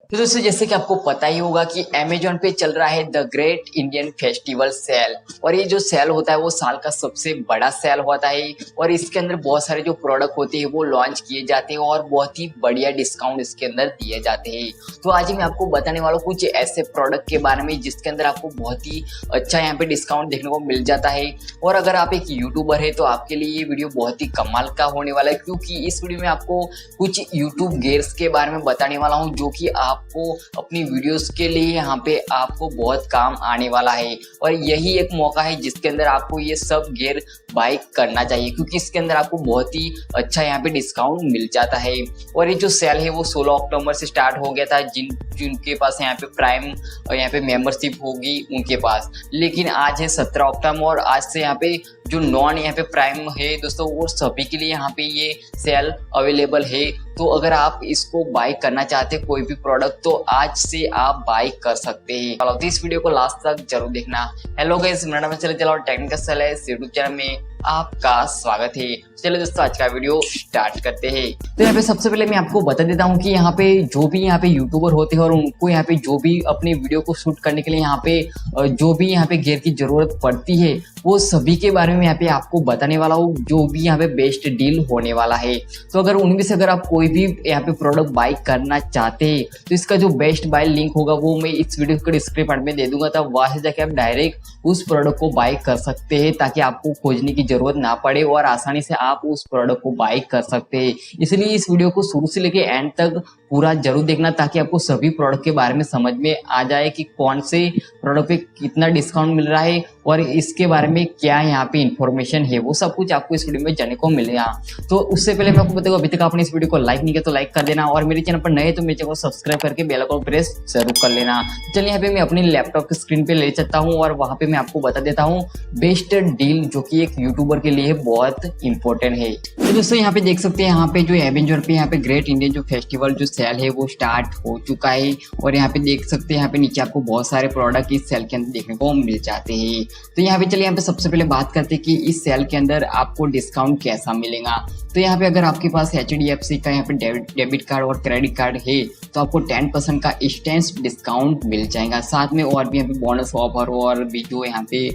तो दोस्तों जैसे कि आपको पता ही होगा कि अमेजोन पे चल रहा है the great Indian festival sale. और ये जो सेल होता है वो साल का सबसे बड़ा सेल होता है और इसके अंदर बहुत सारे जो प्रोडक्ट होते हैं वो लॉन्च किए जाते हैं और बहुत ही बढ़िया डिस्काउंट इसके अंदर दिए जाते हैं। तो आज मैं आपको बताने वाला हूँ कुछ ऐसे प्रोडक्ट के बारे में जिसके अंदर आपको बहुत ही अच्छा यहाँ पे डिस्काउंट देखने को मिल जाता है। और अगर आप एक यूट्यूबर है तो आपके लिए ये वीडियो बहुत ही कमाल का होने वाला है, क्योंकि इस वीडियो में आपको कुछ यूट्यूब गेयर्स के बारे में बताने वाला हूँ जो कि आपको अपनी वीडियोस के लिए यहाँ पे आपको बहुत काम आने वाला है। और यही एक मौका है जिसके अंदर आपको ये सब गियर बाय करना चाहिए, क्योंकि इसके अंदर आपको बहुत ही अच्छा यहाँ पे डिस्काउंट मिल जाता है। और ये जो सेल है वो 16 अक्टूबर से स्टार्ट हो गया था। जिनके पास यहाँ पे प्राइम यहाँ पे मेंबरशिप होगी उनके पास, लेकिन आज है 17 अक्टूबर और आज से यहाँ पे जो नॉन यहाँ पे प्राइम है दोस्तों वो सभी के लिए यहाँ पे ये सेल अवेलेबल है। तो अगर आप इसको बाय करना चाहते हैं कोई भी प्रोडक्ट तो आज से आप बाय कर सकते हैं। तो इस वीडियो को लास्ट तक जरूर देखना। हेलो गाइस, मेरा नाम है टेक्निकल शैलेश, यूट्यूब चैनल में आपका स्वागत है। चलिए दोस्तों आज का वीडियो स्टार्ट करते हैं। तो यहाँ पे सबसे पहले मैं आपको बता देता हूँ कि यहाँ पे जो भी यहाँ पे यूट्यूबर होते हैं और उनको यहाँ पे जो भी अपनी वीडियो को शूट करने के लिए यहाँ पे जो भी यहाँ पे गियर की जरूरत पड़ती है वो सभी के बारे में यहाँ पे आपको बताने वाला हूँ, जो भी यहाँ पे बेस्ट डील होने वाला है। तो अगर उनमें से अगर आप कोई भी यहाँ पे प्रोडक्ट बाय करना चाहते हैं तो इसका जो बेस्ट बाय लिंक होगा वो मैं इस वीडियो के डिस्क्रिप्शन में दे दूंगा, तब वहां से जाके आप डायरेक्ट उस प्रोडक्ट को बाय कर सकते हैं ताकि आपको खोजने की जरूरत ना पड़े और आसानी से आप उस प्रोडक्ट को बाय कर सकते हैं। इसलिए इस वीडियो को शुरू से लेके एंड तक पूरा जरूर देखना ताकि आपको सभी प्रोडक्ट के बारे में समझ में आ जाए कि कौन से प्रोडक्ट पे कितना डिस्काउंट मिल रहा है और इसके बारे में क्या यहाँ पे इंफॉर्मेशन है, वो सब कुछ आपको इस वीडियो में जानने को मिलेगा। तो उससे पहले मैं आपको बताऊँ, अभी तक आपने इस वीडियो को लाइक नहीं किया तो लाइक कर देना और मेरे चैनल पर नए तो मेरे चैनल को सब्सक्राइब करके बेल आइकन प्रेस जरूर कर लेना। चलिए यहाँ पे मैं अपनी लैपटॉप की स्क्रीन पे ले चलता हूँ और वहां पे मैं आपको बता देता हूँ बेस्ट डील जो कि एक यूट्यूबर के लिए बहुत इंपॉर्टेंट है। तो दोस्तों यहाँ पे देख सकते हैं यहाँ पे जो अमेजोन पे यहाँ पे ग्रेट इंडियन जो फेस्टिवल जो सेल है वो स्टार्ट हो चुका है। और यहाँ पे देख सकते हैं यहाँ पे नीचे आपको बहुत सारे प्रोडक्ट इस सेल के अंदर देखने को मिल जाते हैं। तो यहाँ पे चलिए यहाँ पे सबसे पहले बात करते हैं कि इस सेल के अंदर आपको डिस्काउंट कैसा मिलेगा। तो यहाँ पे अगर आपके पास HDFC का यहाँ पे डेबिट कार्ड और क्रेडिट कार्ड है तो आपको 10% का इंस्टेंट डिस्काउंट मिल जाएगा। साथ में और भी यहाँ पे बोनस ऑफर और भी जो यहाँ पे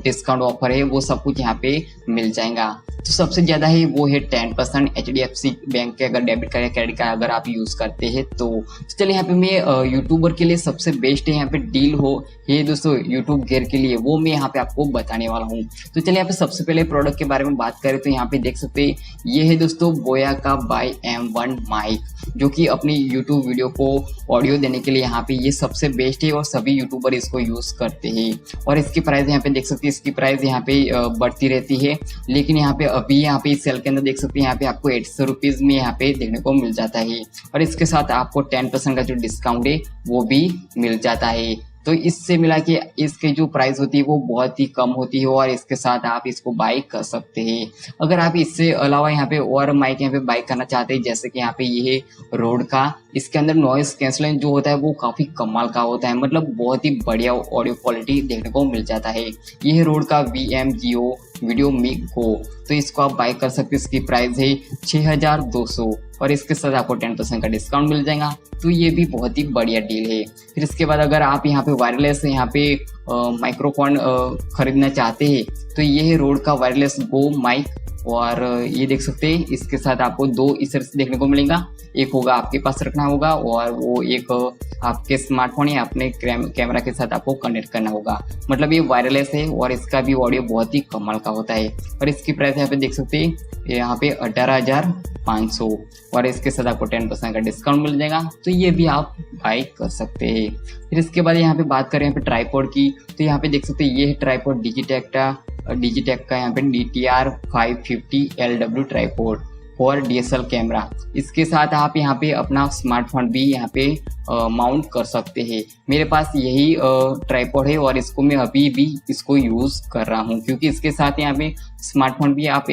डिस्काउंट ऑफर है वो सब कुछ यहाँ पे मिल जाएगा। तो सबसे ज्यादा है वो है 10% HDFC बैंक के अगर डेबिट कार्ड या क्रेडिट कार्ड अगर आप यूज करते हैं तो चलिए यहाँ पे मैं यूट्यूबर के लिए सबसे बेस्ट है यहाँ पे डील हो ये दोस्तों यूट्यूब गियर के लिए वो मैं यहाँ पे आपको बताने वाला हूँ। तो चलिए यहाँ पे सबसे पहले प्रोडक्ट के बारे में बात करें तो यहाँ पे देख सकते हैं ये है दोस्तों बोया का बाय M1 माइक, जो कि अपनी यूट्यूब वीडियो को ऑडियो देने के लिए यहाँ पे ये सबसे बेस्ट है और सभी यूट्यूबर इसको यूज करते हैं। और इसकी प्राइस यहाँ पे देख सकते हैं, इसकी प्राइस यहाँ पे बढ़ती रहती है, लेकिन यहाँ पे अभी यहाँ पे इस सेल के अंदर देख सकते हैं यहाँ पे आपको 800 रुपीज में यहाँ पे देखने को मिल जाता है। और इसके साथ आपको 10% का जो डिस्काउंट है वो भी मिल जाता है। तो इससे मिला कि इसकी जो प्राइस होती है वो बहुत ही कम होती है और इसके साथ आप इसको बाय कर सकते हैं। अगर आप इससे अलावा यहाँ पे और माइक यहाँ पे बाय करना चाहते हैं जैसे कि यहाँ पे ये है रोड का, इसके अंदर नॉइस कैंसलेशन जो होता है वो काफी कमाल का होता है, मतलब बहुत ही बढ़िया ऑडियो क्वालिटी देखने को मिल जाता है। ये है रोड का VMGO वीडियो मिक को, तो इसको आप बाय कर सकते हैं। इसकी प्राइस है 6200 और इसके साथ आपको 10% का डिस्काउंट मिल जाएगा। तो ये भी बहुत ही बढ़िया डील है। फिर इसके बाद अगर आप यहाँ पे वायरलेस यहाँ पे माइक्रोफोन खरीदना चाहते हैं तो ये है रोड का वायरलेस गो माइक और ये देख सकते हैं इसके साथ आपको 2 इयर्स देखने को मिलेगा। एक होगा आपके पास रखना होगा और वो एक आपके स्मार्टफोन या अपने कैमरा के साथ आपको कनेक्ट करना होगा, मतलब ये वायरलेस है और इसका भी ऑडियो बहुत ही कमाल का होता है। और इसकी प्राइस यहाँ पे देख सकते हैं यहाँ पे 18,500 और इसके साथ आपको 10% का डिस्काउंट मिल जाएगा। तो ये भी आप बाय कर सकते हैं। फिर इसके बाद यहाँ पे बात करें यहाँ पे ट्राइपॉड की, तो यहाँ पे देख सकते हैं ये है ट्राइपॉड डिजिटेक का यहाँ पे DTR 550 LW ट्राइपॉड और DSL कैमरा। इसके साथ आप यहाँ पे अपना स्मार्टफोन भी यहाँ पे माउंट कर सकते हैं। मेरे पास यही ट्राइपॉड है और इसको मैं अभी भी इसको यूज कर रहा हूँ, क्योंकि इसके साथ यहाँ पे स्मार्टफोन भी आप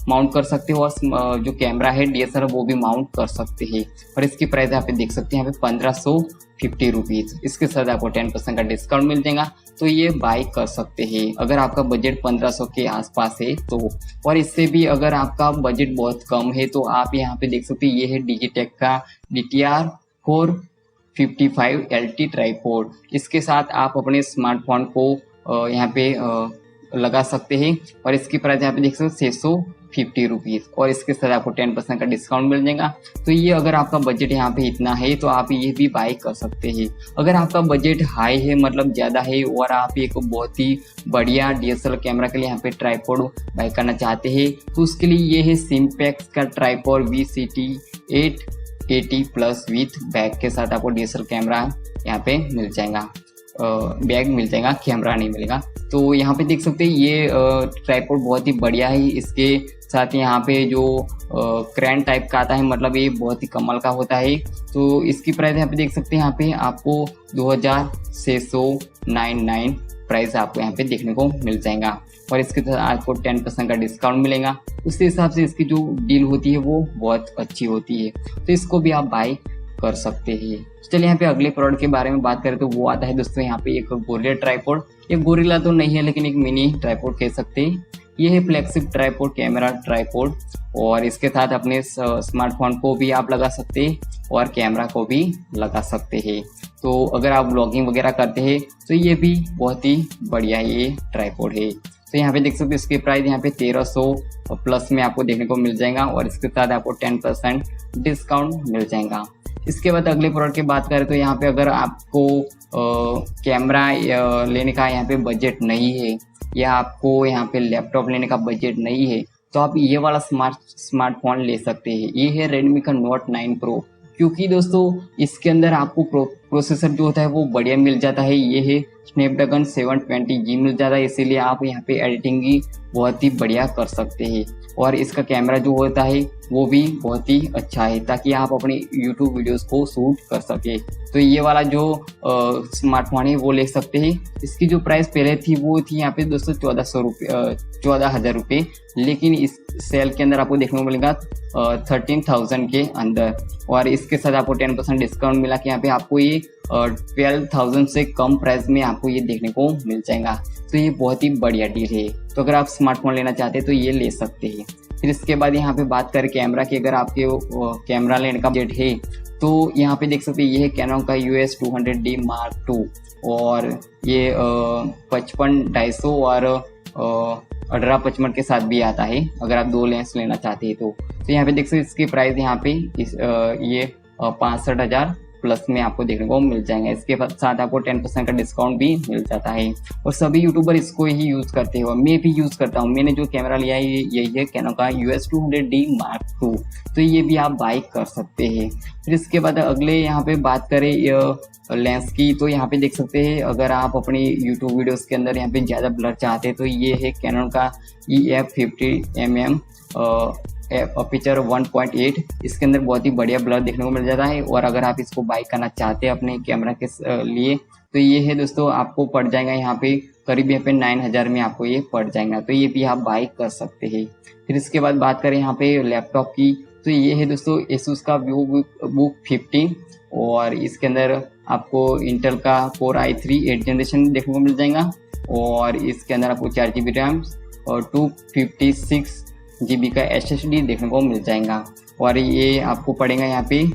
माउंट कर सकते हो और जो कैमरा है DSL वो भी माउंट कर सकते हैं। और इसकी प्राइस यहाँ पे देख सकते हैं यहाँ पे 1550 रुपीज, इसके साथ आपको 10% का डिस्काउंट मिल जाएगा। तो ये बाय कर सकते हैं अगर आपका बजट 1500 के आसपास है तो। और इससे भी अगर आपका बजट बहुत कम है तो आप यहाँ पे देख सकते हैं ये है डिजिटेक का DTR 55LT ट्राइपॉड। इसके साथ आप अपने स्मार्टफोन को यहाँ पे लगा सकते हैं और इसकी प्राइस यहाँ पे देख सकते हो 650 रुपीज़ और इसके साथ आपको 10% का डिस्काउंट मिल जाएगा। तो ये अगर आपका बजट यहाँ पे इतना है तो आप ये भी बाय कर सकते हैं। अगर आपका बजट हाई है मतलब ज़्यादा है और आप एक बहुत ही बढ़िया DSLR कैमरा के लिए यहाँ पे ट्राइपॉड बाय करना चाहते हैं तो उसके लिए ये है सिम्पैक्स का tripod VCT 880 plus with bag के साथ आपको DSLR कैमरा यहाँ पे मिल जाएगा। बैग मिल जाएगा, कैमरा नहीं मिलेगा। तो यहाँ पे देख सकते हैं ये ट्राइपॉड बहुत ही बढ़िया है। इसके साथ यहाँ पे जो क्रैन टाइप का आता है मतलब ये बहुत ही कमाल का होता है। तो इसकी प्राइस यहाँ पे देख सकते हैं, यहाँ पे आपको 2699 प्राइस आपको यहाँ पे देखने को मिल जाएगा और इसके साथ आपको 10% का डिस्काउंट मिलेगा। उस हिसाब से इसकी जो डील होती है वो बहुत अच्छी होती है, तो इसको भी आप बाय कर सकते हैं। चलिए यहाँ पे अगले प्रोडक्ट के बारे में बात करें तो वो आता है दोस्तों यहाँ पे एक गोरिल्ला ट्राइपॉड। एक गोरिल्ला तो नहीं है लेकिन एक मिनी ट्राइपॉड कह सकते हैं। ये है फ्लैगशिप ट्राइपॉड, कैमरा ट्राइपॉड और इसके साथ अपने स्मार्टफोन को भी आप लगा सकते हैं और कैमरा को भी लगा सकते हैं। तो अगर आप ब्लॉगिंग वगैरह करते हैं तो ये भी बहुत ही बढ़िया ये ट्राइपॉड है। तो यहाँ पे देख सकते हो इसकी प्राइस यहाँ पे 1300 प्लस में आपको देखने को मिल जाएगा और इसके साथ आपको 10% डिस्काउंट मिल जाएगा। इसके बाद अगले प्रोडक्ट की बात करें तो यहाँ पे अगर आपको कैमरा लेने का यहाँ पे बजट नहीं है या आपको यहाँ पे लैपटॉप लेने का बजट नहीं है तो आप ये वाला स्मार्टफोन ले सकते हैं। ये है Redmi का Note 9 Pro, क्योंकि दोस्तों इसके अंदर आपको प्रोसेसर जो होता है वो बढ़िया मिल जाता है। ये है स्नैपड्रैगन 720G मिल जाता है, इसीलिए आप यहाँ पे एडिटिंग भी बहुत ही बढ़िया कर सकते हैं और इसका कैमरा जो होता है वो भी बहुत ही अच्छा है ताकि आप अपने YouTube वीडियोस को शूट कर सके। तो ये वाला जो स्मार्टफोन है वो ले सकते हैं। इसकी जो प्राइस पहले थी वो थी यहाँ पे दोस्तों 14,000 रुपये, लेकिन इस सेल के अंदर आपको देखने को मिलेगा 13,000 के अंदर और इसके साथ आपको 10% डिस्काउंट मिला कि यहाँ पे आपको ये 12,000 से कम प्राइस में आपको ये देखने को मिल जाएगा। तो ये बहुत ही बढ़िया डील है। तो अगर आप स्मार्टफोन लेना चाहते हैं तो ये ले सकते हैं। फिर इसके बाद यहाँ पे बात करें कैमरा की, अगर आपके कैमरा लेने का बजट है तो यहाँ पे देख सकते हैं ये है कैनन का US 200D Mark II और ये 55-250 और 18-55 के साथ भी आता है अगर आप दो लेंस लेना चाहते हैं तो यहाँ पे देख सकते हैं इसकी प्राइस यहाँ पे ये 65,000 प्लस में आपको देखने को मिल जाएगा। इसके साथ आपको 10% का डिस्काउंट भी मिल जाता है और सभी यूट्यूबर इसको ही यूज़ करते हैं। मैं भी यूज़ करता हूँ। मैंने जो कैमरा लिया है यही है कैनन का US 200D Mark II, तो ये भी आप बाय कर सकते हैं। फिर इसके बाद अगले यहाँ पे बात करें लेंस की, तो यहाँ पे देख सकते हैं अगर आप अपनी यूट्यूब वीडियोस के अंदर यहाँ पे ज़्यादा ब्लर चाहते हैं तो ये है कैनन का EF50mm अपर्चर 1.8। इसके अंदर बहुत ही बढ़िया ब्लर देखने को मिल जाता है और अगर आप इसको बाय करना चाहते हैं अपने कैमरा के लिए तो ये है दोस्तों आपको पड़ जाएगा यहाँ पे करीब यहाँ पे 9,000 में आपको ये पड़ जाएगा, तो ये भी आप बाय कर सकते हैं। फिर इसके बाद बात करें यहाँ पे लैपटॉप की, तो ये है दोस्तों Asus का VivoBook 15 और इसके अंदर आपको इंटेल का Core i3 8th जनरेशन देखने को मिल जाएगा और इसके अंदर आपको 4GB रैम और 256GB का SSD देखने को मिल जाएगा और ये आपको पड़ेगा यहाँ पे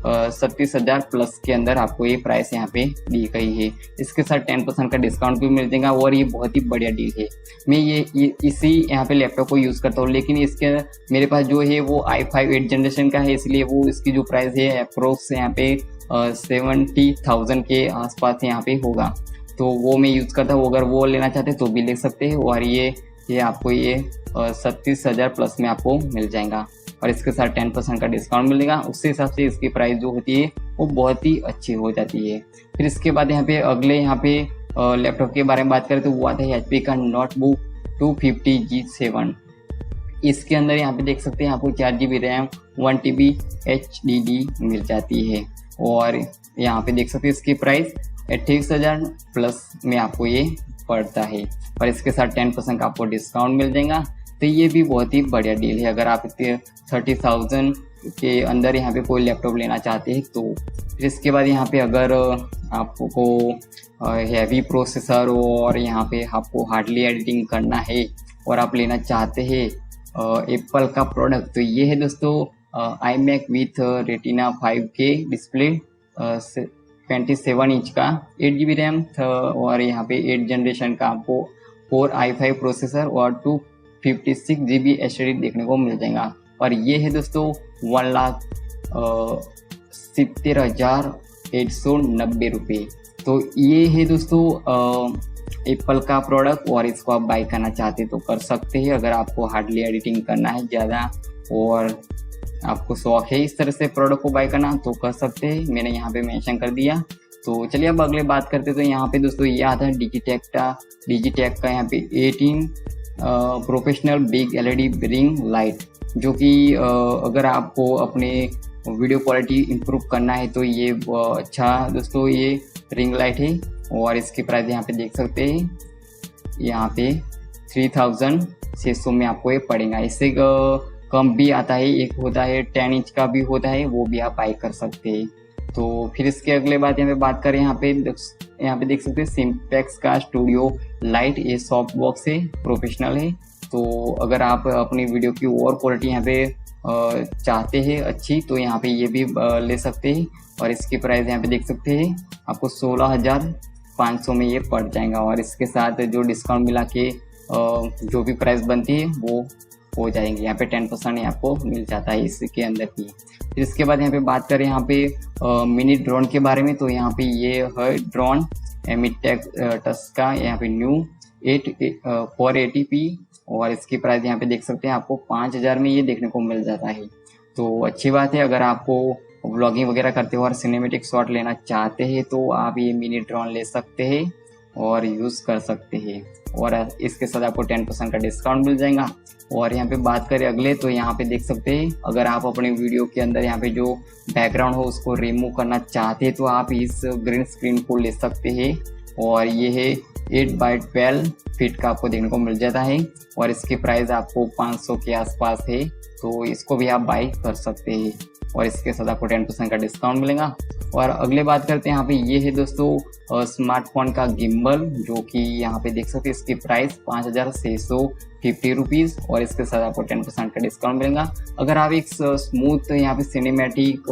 37,000 प्लस के अंदर आपको ये प्राइस यहाँ पे दी गई है। इसके साथ 10% का डिस्काउंट भी मिल जाएगा और ये बहुत ही बढ़िया डील है। मैं ये इसी यहाँ पे लैपटॉप को यूज़ करता हूँ, लेकिन इसके मेरे पास जो है वो i5 8th जनरेशन का है, इसलिए वो इसकी जो प्राइस है अप्रोक्स यहाँ पे 70,000 के आसपास यहाँ पे होगा, तो वो मैं यूज़ करता हूँ। अगर वो लेना चाहते तो भी ले सकते हैं और ये आपको ये 37,000 प्लस में आपको मिल जाएगा और इसके साथ 10% का डिस्काउंट मिलेगा। उसके हिसाब से इसकी प्राइस जो होती है वो बहुत ही अच्छी हो जाती है। फिर इसके बाद यहाँ पे अगले यहाँ पे लैपटॉप के बारे में बात करें तो वो आता है HP का नोटबुक 250G7। इसके अंदर यहाँ पे देख सकते हैं आपको 4GB रैम 1TB HDD मिल जाती है और यहाँ पे देख सकते हैं इसकी प्राइस 28,000 प्लस में आपको ये पड़ता है और इसके साथ 10% का आपको डिस्काउंट मिल जाएगा। तो ये भी बहुत ही बढ़िया डील है अगर आप इसके 30,000 के अंदर यहाँ पे कोई लैपटॉप लेना चाहते हैं तो। फिर इसके बाद यहाँ पे अगर आपको हैवी प्रोसेसर और यहाँ पे आपको हार्डली एडिटिंग करना है और आप लेना चाहते हैं एप्पल का प्रोडक्ट, तो ये है दोस्तों iMac with retina 5K display 27 inch का 8 GB रैम और यहाँ पे 8 जनरेशन का आपको 4i5 प्रोसेसर और 256 GB एसएसडी देखने को मिल जाएगा। और ये है दोस्तों 1,70,890 रुपये। तो ये है दोस्तों एप्पल का प्रोडक्ट, और इसको आप बाई करना चाहते तो कर सकते हैं। अगर आपको हार्डली एडिटिंग करना है ज़्यादा और आपको शौक है इस तरह से प्रोडक्ट को बाई करना तो कर सकते हैं, मैंने यहाँ पे मेंशन कर दिया। तो चलिए अब अगले बात करते तो यहाँ पे दोस्तों ये आता है डिजिटेक का यहाँ पे 18 professional big LED ring light, जो कि अगर आपको अपने वीडियो क्वालिटी इम्प्रूव करना है तो ये अच्छा दोस्तों ये रिंग लाइट है। और इसकी प्राइस यहाँ पे देख सकते हैं, यहाँ पे 3600 में आपको ये पड़ेगा। इससे कम भी आता है, एक होता है 10 इंच का भी होता है, वो भी आप बाई कर सकते हैं। तो फिर इसके अगले बात यहाँ पे बात करें, यहाँ पे देख सकते हैं सिम्पेक्स का स्टूडियो लाइट, ये सॉफ्ट बॉक्स है, प्रोफेशनल है। तो अगर आप अपनी वीडियो की और क्वालिटी यहाँ पे चाहते हैं अच्छी तो यहाँ पे ये भी ले सकते हैं। और इसकी प्राइस यहाँ पे देख सकते हैं आपको 16,500 में ये पड़ जाएगा। और इसके साथ जो डिस्काउंट मिला के जो भी प्राइस बनती है वो हो जाएंगे, यहाँ पे 10% आपको मिल जाता है इसके अंदर की। फिर इसके बाद यहाँ पे बात करें यहाँ पे मिनी ड्रोन के बारे में, तो यहाँ पे ये है ड्रोन एमिटेक टस का यहाँ पे न्यू 480p, और इसकी प्राइस यहाँ पे देख सकते हैं आपको 5,000 में ये देखने को मिल जाता है। तो अच्छी बात है, अगर आपको व्लॉगिंग वगैरह करते हो और सिनेमेटिक शॉट लेना चाहते हैं तो आप ये मिनी ड्रोन ले सकते हैं और यूज़ कर सकते हैं, और इसके साथ आपको 10% का डिस्काउंट मिल जाएगा। और यहाँ पे बात करें अगले, तो यहाँ पे देख सकते हैं अगर आप अपने वीडियो के अंदर यहाँ पे जो बैकग्राउंड हो उसको रिमूव करना चाहते हैं तो आप इस ग्रीन स्क्रीन को ले सकते हैं। और ये है 8x12 फीट का आपको देखने को मिल जाता है, और इसकी प्राइस आपको 500 के आसपास है, तो इसको भी आप बाई कर सकते हैं। और इसके साथ आपको 10% का डिस्काउंट मिलेगा। और अगले बात करते हैं, यहाँ पे ये है दोस्तों स्मार्टफोन का गिम्बल, जो कि यहाँ पे देख सकते हैं इसकी प्राइस 5,650 रुपीज़, और इसके साथ आपको 10% का डिस्काउंट मिलेगा। अगर आप एक स्मूथ यहाँ पे सिनेमैटिक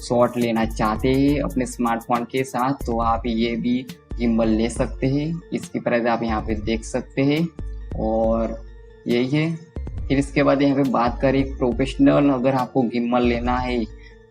शॉट लेना चाहते हैं अपने स्मार्टफोन के साथ तो आप ये भी गिम्बल ले सकते हैं। इसकी प्राइस आप यहाँ पे देख सकते हैं, और यही है। फिर इसके बाद यहाँ पे बात करें प्रोफेशनल, अगर आपको गिम्बल लेना है,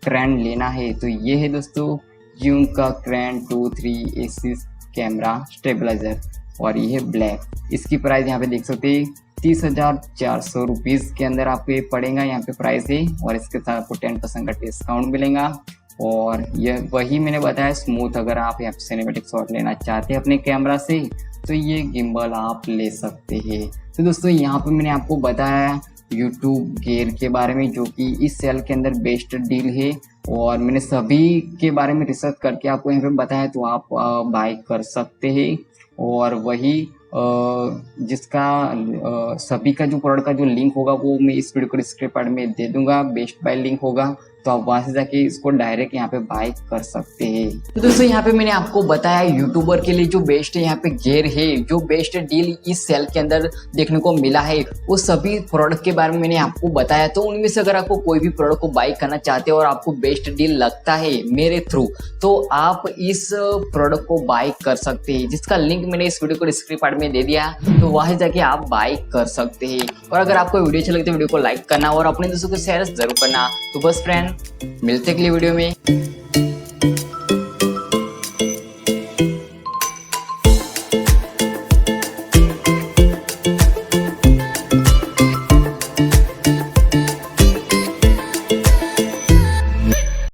क्रैन लेना है, तो ये है दोस्तों यूं का क्रैन 2.3 एक्सिस कैमरा स्टेबलाइजर, और ये है ब्लैक। इसकी प्राइस यहाँ पे देख सकते हैं 30,400 रुपीज़ के अंदर आपको ये पड़ेगा, यहाँ पे प्राइस है। और इसके साथ आपको 10% का डिस्काउंट मिलेगा। और यह वही मैंने बताया स्मूथ, अगर आप यहाँ पे सिनेमेटिक शॉट लेना चाहते हैं अपने कैमरा से तो ये गिम्बल आप ले सकते हैं। तो दोस्तों यहाँ पे मैंने आपको बताया यूट्यूब गियर के बारे में, जो कि इस सेल के अंदर बेस्ट डील है, और मैंने सभी के बारे में रिसर्च करके आपको यहाँ पे बताया, तो आप बाय कर सकते हैं। और वही जिसका सभी का जो प्रोडक्ट का जो लिंक होगा वो मैं इस वीडियो को डिस्क्रिप्शन में दे दूंगा, बेस्ट बाय लिंक होगा, तो आप वहां से जाके इसको डायरेक्ट यहाँ पे बाय कर सकते हैं। तो दोस्तों यहाँ पे मैंने आपको बताया यूट्यूबर के लिए जो बेस्ट यहाँ पे गियर है, जो बेस्ट डील इस सेल के अंदर देखने को मिला है, वो सभी प्रोडक्ट के बारे में मैंने आपको बताया। तो उनमें से अगर आपको कोई भी प्रोडक्ट को बाय करना चाहते हो और आपको बेस्ट डील लगता है मेरे थ्रू, तो आप इस प्रोडक्ट को बाय कर सकते हैं, जिसका लिंक मैंने इस वीडियो को डिस्क्रिप्शन में दे दिया, तो वहां जाके आप बाय कर सकते हैं। और अगर आपको वीडियो अच्छा लगता है वीडियो को लाइक करना और अपने दोस्तों को शेयर जरूर करना। तो बस फ्रेंड, मिलते अगली वीडियो में।